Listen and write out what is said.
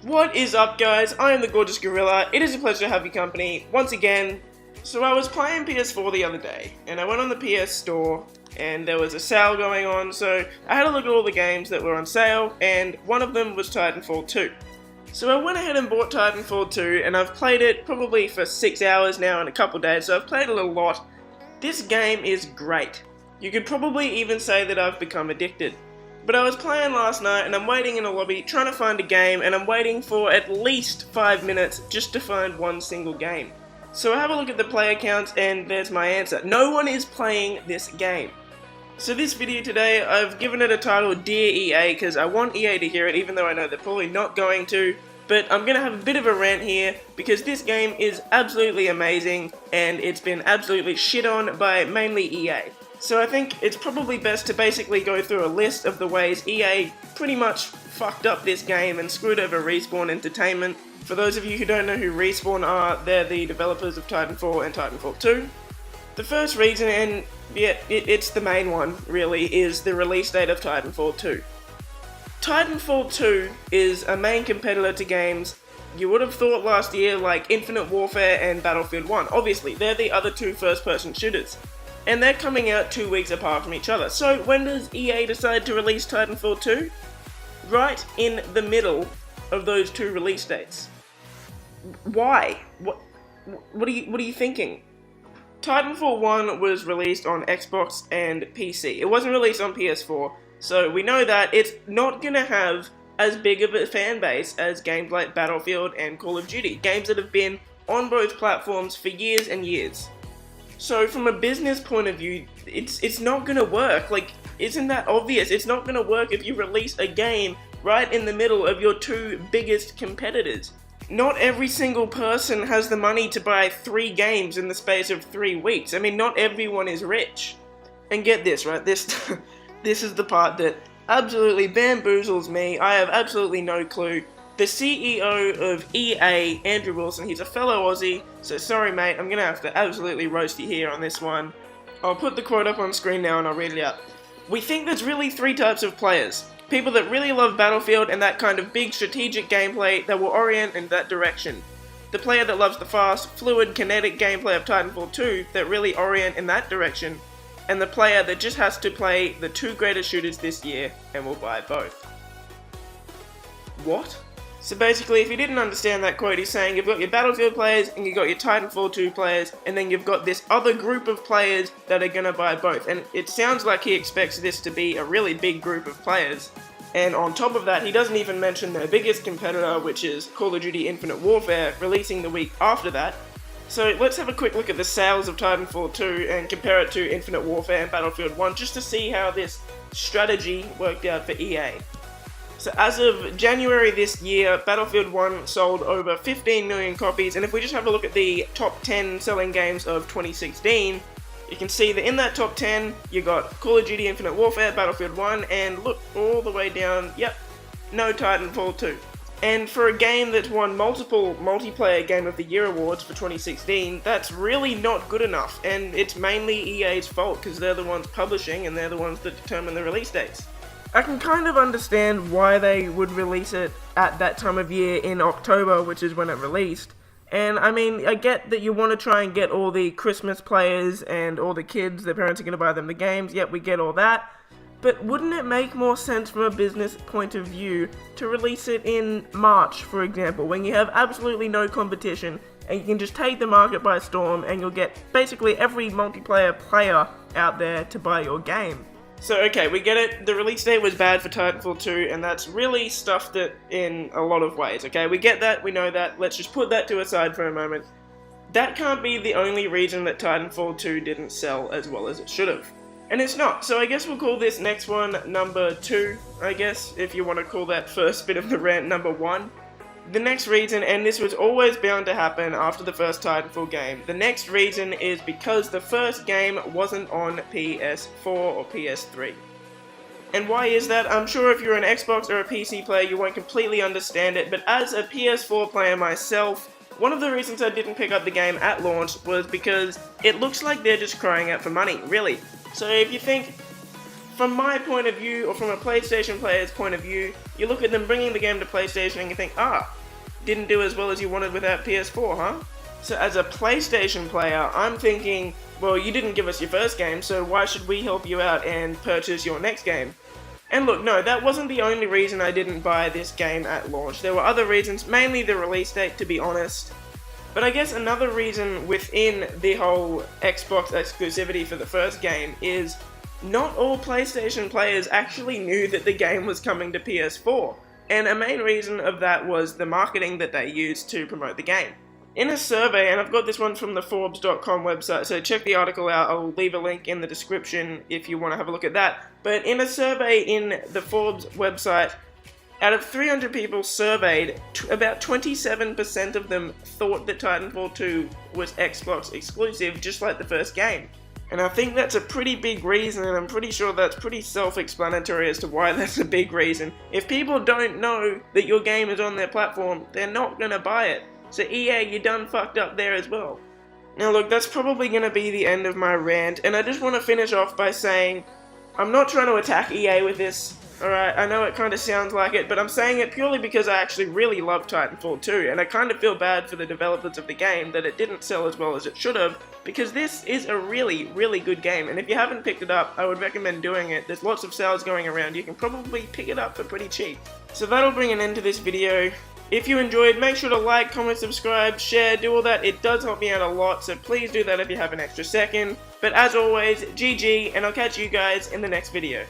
What is up, guys? I am the Gorgeous Gorilla. It is a pleasure to have your company once again. So I was playing PS4 the other day, and I went on the PS Store, and there was a sale going on, so I had a look at all the games that were on sale, and one of them was Titanfall 2. So I went ahead and bought Titanfall 2, and I've played it probably for 6 hours now in a couple days, so I've played it a lot. This game is great. You could probably even say that I've become addicted. But I was playing last night, and I'm waiting in a lobby, trying to find a game, and I'm waiting for at least 5 minutes just to find one single game. So I have a look at the player counts, and there's my answer. No one is playing this game. So this video today, I've given it a title, Dear EA, because I want EA to hear it, even though I know they're probably not going to. But I'm going to have a bit of a rant here, because this game is absolutely amazing, and it's been absolutely shit on by mainly EA. So I think it's probably best to basically go through a list of the ways EA pretty much fucked up this game and screwed over Respawn Entertainment. For those of you who don't know who Respawn are, they're the developers of Titanfall and Titanfall 2. The first reason, and yeah, it's the main one really, is the release date of Titanfall 2. Titanfall 2 is a main competitor to games you would have thought last year like Infinite Warfare and Battlefield 1. Obviously, they're the other two first-person shooters. And they're coming out 2 weeks apart from each other. So when does EA decide to release Titanfall 2? Right in the middle of those two release dates. Why? What are you thinking? Titanfall 1 was released on Xbox and PC. It wasn't released on PS4, so we know that it's not gonna have as big of a fan base as games like Battlefield and Call of Duty, games that have been on both platforms for years and years. So from a business point of view, it's not gonna work. Like, isn't that obvious? It's not gonna work if you release a game right in the middle of your two biggest competitors. Not every single person has the money to buy 3 games in the space of 3 weeks. I mean, not everyone is rich. And get this, right? This is the part that absolutely bamboozles me. I have absolutely no clue. The CEO of EA, Andrew Wilson, he's a fellow Aussie, so sorry mate, I'm gonna have to absolutely roast you here on this one. I'll put the quote up on screen now and I'll read it out. We think there's really 3 types of players. People that really love Battlefield and that kind of big strategic gameplay that will orient in that direction. The player that loves the fast, fluid, kinetic gameplay of Titanfall 2 that really orient in that direction. And the player that just has to play the 2 greatest shooters this year and will buy both. What? So basically, if you didn't understand that quote, he's saying you've got your Battlefield players and you've got your Titanfall 2 players, and then you've got this other group of players that are gonna buy both. And it sounds like he expects this to be a really big group of players. And on top of that, he doesn't even mention their biggest competitor, which is Call of Duty Infinite Warfare, releasing the week after that. So let's have a quick look at the sales of Titanfall 2 and compare it to Infinite Warfare and Battlefield 1, just to see how this strategy worked out for EA. So as of January this year, Battlefield 1 sold over 15 million copies, and if we just have a look at the top 10 selling games of 2016, you can see that in that top 10, you got Call of Duty Infinite Warfare, Battlefield 1, and look all the way down, yep, no Titanfall 2. And for a game that's won multiple multiplayer Game of the Year awards for 2016, that's really not good enough, and it's mainly EA's fault, because they're the ones publishing and they're the ones that determine the release dates. I can kind of understand why they would release it at that time of year in October, which is when it released. And I mean, I get that you want to try and get all the Christmas players and all the kids, their parents are going to buy them the games, yep, we get all that. But wouldn't it make more sense from a business point of view to release it in March, for example, when you have absolutely no competition and you can just take the market by storm and you'll get basically every multiplayer player out there to buy your game? So okay, we get it, the release date was bad for Titanfall 2, and that's really stuffed it in a lot of ways, okay? We get that, we know that, let's just put that to aside for a moment. That can't be the only reason that Titanfall 2 didn't sell as well as it should have. And it's not, so I guess we'll call this next one number 2, I guess, if you want to call that first bit of the rant number 1. The next reason, and this was always bound to happen after the first Titanfall game, the next reason is because the first game wasn't on PS4 or PS3. And why is that? I'm sure if you're an Xbox or a PC player you won't completely understand it, but as a PS4 player myself, one of the reasons I didn't pick up the game at launch was because it looks like they're just crying out for money, really. So if you think from my point of view, or from a PlayStation player's point of view, you look at them bringing the game to PlayStation and you think, didn't do as well as you wanted without PS4, huh? So as a PlayStation player, I'm thinking, well, you didn't give us your first game, so why should we help you out and purchase your next game? And look, no, that wasn't the only reason I didn't buy this game at launch. There were other reasons, mainly the release date, to be honest. But I guess another reason within the whole Xbox exclusivity for the first game is not all PlayStation players actually knew that the game was coming to PS4. And a main reason of that was the marketing that they used to promote the game. In a survey, and I've got this one from the Forbes.com website, so check the article out, I'll leave a link in the description if you want to have a look at that. But in a survey in the Forbes website, out of 300 people surveyed, about 27% of them thought that Titanfall 2 was Xbox exclusive, just like the first game. And I think that's a pretty big reason, and I'm pretty sure that's pretty self-explanatory as to why that's a big reason. If people don't know that your game is on their platform, they're not gonna buy it. So EA, you done fucked up there as well. Now look, that's probably gonna be the end of my rant, and I just want to finish off by saying, I'm not trying to attack EA with this, alright? I know it kind of sounds like it, but I'm saying it purely because I actually really love Titanfall 2, and I kind of feel bad for the developers of the game that it didn't sell as well as it should have, because this is a really, really good game, and if you haven't picked it up, I would recommend doing it. There's lots of sales going around, you can probably pick it up for pretty cheap. So that'll bring an end to this video. If you enjoyed, make sure to like, comment, subscribe, share, do all that. It does help me out a lot, so please do that if you have an extra second. But as always, GG, and I'll catch you guys in the next video.